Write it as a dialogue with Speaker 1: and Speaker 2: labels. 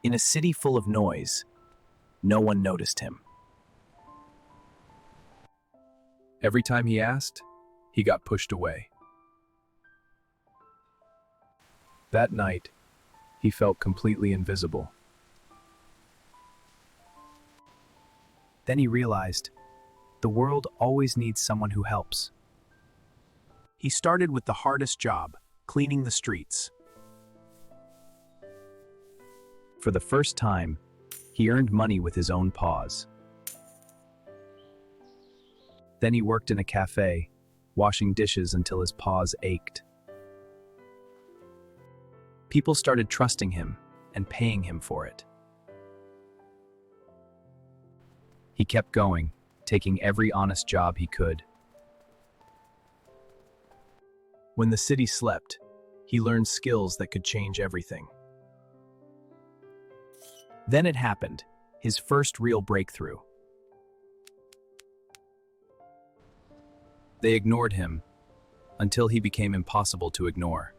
Speaker 1: In a city full of noise, no one noticed him.
Speaker 2: Every time he asked, he got pushed away. That night, he felt completely invisible.
Speaker 1: Then he realized, the world always needs someone who helps. He started with the hardest job, cleaning the streets. For the first time, he earned money with his own paws. Then he worked in a cafe, washing dishes until his paws ached. People started trusting him and paying him for it. He kept going, taking every honest job he could. When the city slept, he learned skills that could change everything. Then it happened, his first real breakthrough. They ignored him until he became impossible to ignore.